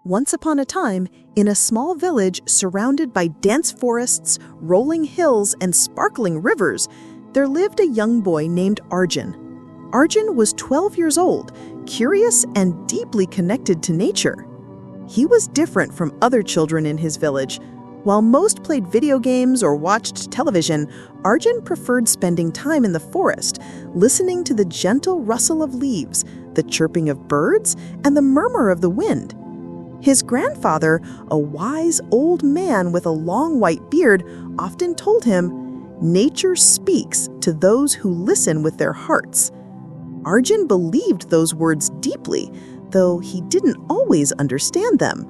Once upon a time, in a small village surrounded by dense forests, rolling hills, and sparkling rivers, there lived a young boy named Arjun. Arjun was 12 years old, curious and deeply connected to nature. He was different from other children in his village. While most played video games or watched television, Arjun preferred spending time in the forest, listening to the gentle rustle of leaves, the chirping of birds, and the murmur of the wind. His grandfather, a wise old man with a long white beard, often told him, "Nature speaks to those who listen with their hearts." Arjun believed those words deeply, though he didn't always understand them.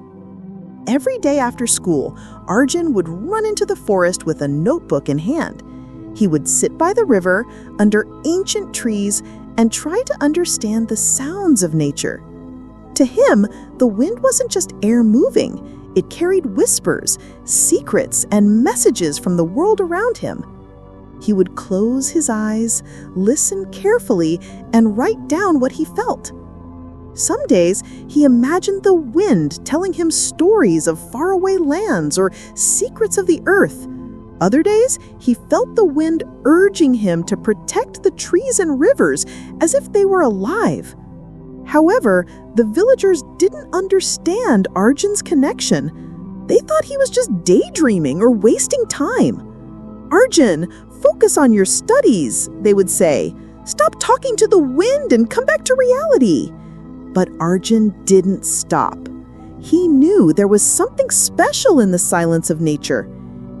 Every day after school, Arjun would run into the forest with a notebook in hand. He would sit by the river, under ancient trees, and try to understand the sounds of nature. To him, the wind wasn't just air moving. It carried whispers, secrets, and messages from the world around him. He would close his eyes, listen carefully, and write down what he felt. Some days, he imagined the wind telling him stories of faraway lands or secrets of the earth. Other days, he felt the wind urging him to protect the trees and rivers as if they were alive. However, the villagers didn't understand Arjun's connection. They thought he was just daydreaming or wasting time. "Arjun, focus on your studies," they would say. "Stop talking to the wind and come back to reality." But Arjun didn't stop. He knew there was something special in the silence of nature.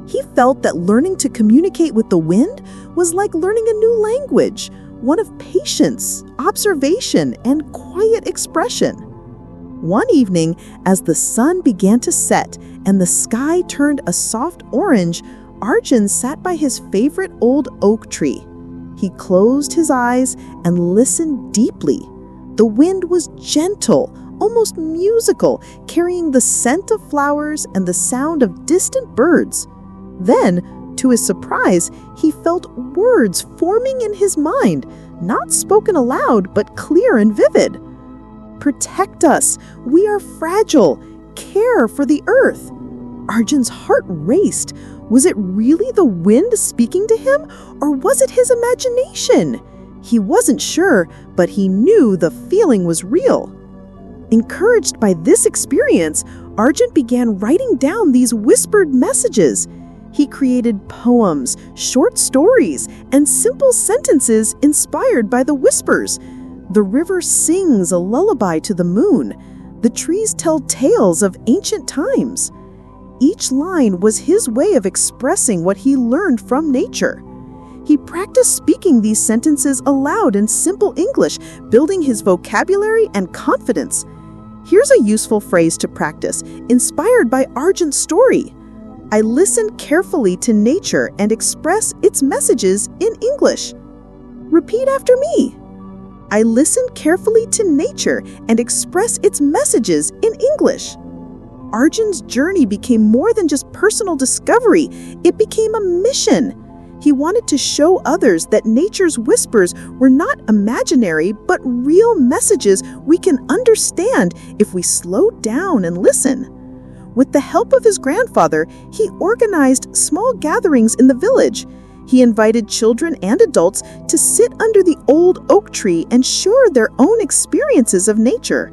He felt that learning to communicate with the wind was like learning a new language, one of patience, observation, and quiet expression. One evening, as the sun began to set and the sky turned a soft orange, Arjun sat by his favorite old oak tree. He closed his eyes and listened deeply. The wind was gentle, almost musical, carrying the scent of flowers and the sound of distant birds. Then, to his surprise, he felt words forming in his mind, not spoken aloud, but clear and vivid. "Protect us. We are fragile. Care for the earth." Arjun's heart raced. Was it really the wind speaking to him, or was it his imagination? He wasn't sure, but he knew the feeling was real. Encouraged by this experience, Arjun began writing down these whispered messages. He created poems, short stories, and simple sentences inspired by the whispers. The river sings a lullaby to the moon. The trees tell tales of ancient times. Each line was his way of expressing what he learned from nature. He practiced speaking these sentences aloud in simple English, building his vocabulary and confidence. Here's a useful phrase to practice, inspired by Arjun's story. "I listen carefully to nature and express its messages in English." Repeat after me. "I listen carefully to nature and express its messages in English." Arjun's journey became more than just personal discovery. It became a mission. He wanted to show others that nature's whispers were not imaginary, but real messages we can understand if we slow down and listen. With the help of his grandfather, he organized small gatherings in the village. He invited children and adults to sit under the old oak tree and share their own experiences of nature.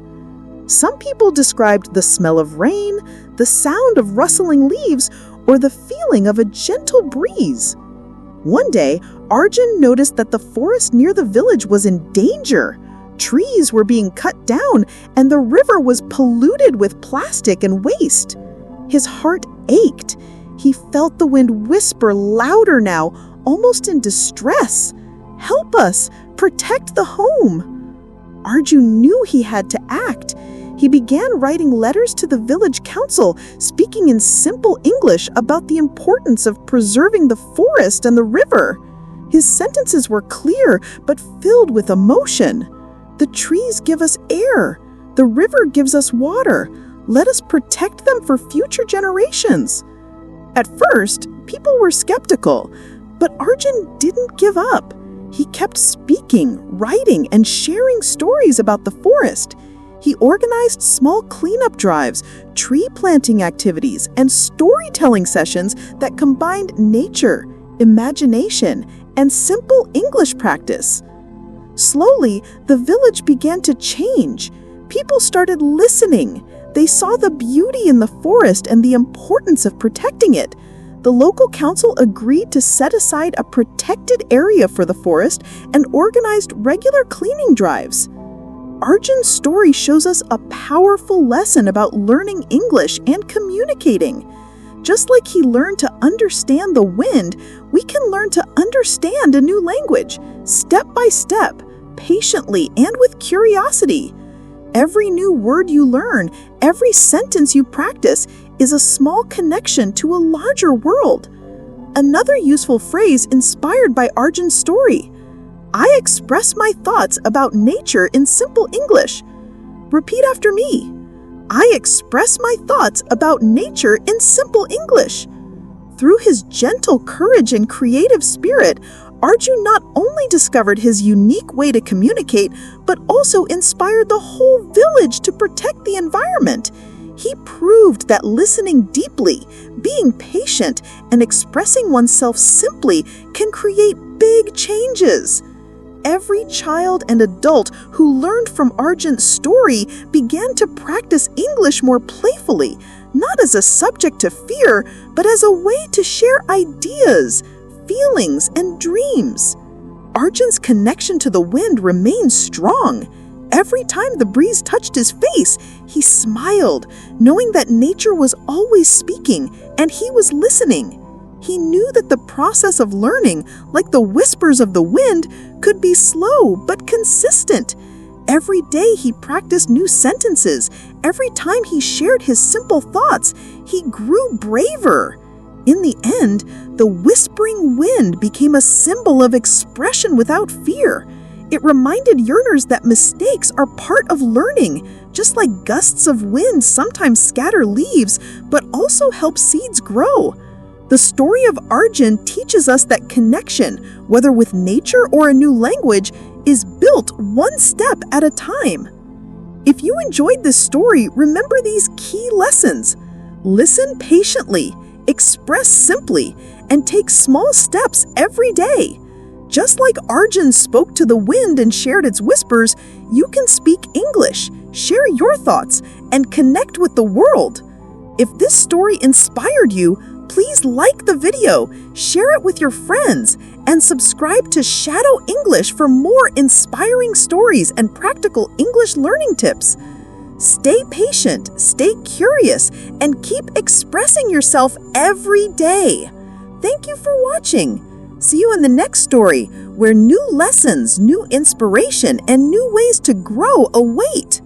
Some people described the smell of rain, the sound of rustling leaves, or the feeling of a gentle breeze. One day, Arjun noticed that the forest near the village was in danger. Trees were being cut down, and the river was polluted with plastic and waste. His heart ached. He felt the wind whisper louder now, almost in distress. "Help us! Protect the home!" Arjun knew he had to act. He began writing letters to the village council, speaking in simple English about the importance of preserving the forest and the river. His sentences were clear, but filled with emotion. "The trees give us air. The river gives us water. Let us protect them for future generations." At first, people were skeptical, but Arjun didn't give up. He kept speaking, writing, and sharing stories about the forest. He organized small cleanup drives, tree planting activities, and storytelling sessions that combined nature, imagination, and simple English practice. Slowly, the village began to change. People started listening. They saw the beauty in the forest and the importance of protecting it. The local council agreed to set aside a protected area for the forest and organized regular cleaning drives. Arjun's story shows us a powerful lesson about learning English and communicating. Just like he learned to understand the wind, we can learn to understand a new language, step by step, patiently, and with curiosity. Every new word you learn, every sentence you practice, is a small connection to a larger world. Another useful phrase inspired by Arjun's story: I express my thoughts about nature in simple English. Repeat after me. I express my thoughts about nature in simple English. Through his gentle courage and creative spirit, Arjun not only discovered his unique way to communicate, but also inspired the whole village to protect the environment. He proved that listening deeply, being patient, and expressing oneself simply can create big changes. Every child and adult who learned from Arjun's story began to practice English more playfully, not as a subject to fear, but as a way to share ideas, feelings, and dreams. Arjun's connection to the wind remained strong. Every time the breeze touched his face, he smiled, knowing that nature was always speaking and he was listening. He knew that the process of learning, like the whispers of the wind, could be slow but consistent. Every day he practiced new sentences. Every time he shared his simple thoughts, he grew braver. In the end, the whispering wind became a symbol of expression without fear. It reminded learners that mistakes are part of learning, just like gusts of wind sometimes scatter leaves, but also help seeds grow. The story of Arjun teaches us that connection, whether with nature or a new language, is built one step at a time. If you enjoyed this story, remember these key lessons. Listen patiently, express simply, and take small steps every day. Just like Arjun spoke to the wind and shared its whispers, you can speak English, share your thoughts, and connect with the world. If this story inspired you, please like the video, share it with your friends, and subscribe to Shadow English for more inspiring stories and practical English learning tips. Stay patient, stay curious, and keep expressing yourself every day. Thank you for watching. See you in the next story, where new lessons, new inspiration, and new ways to grow await.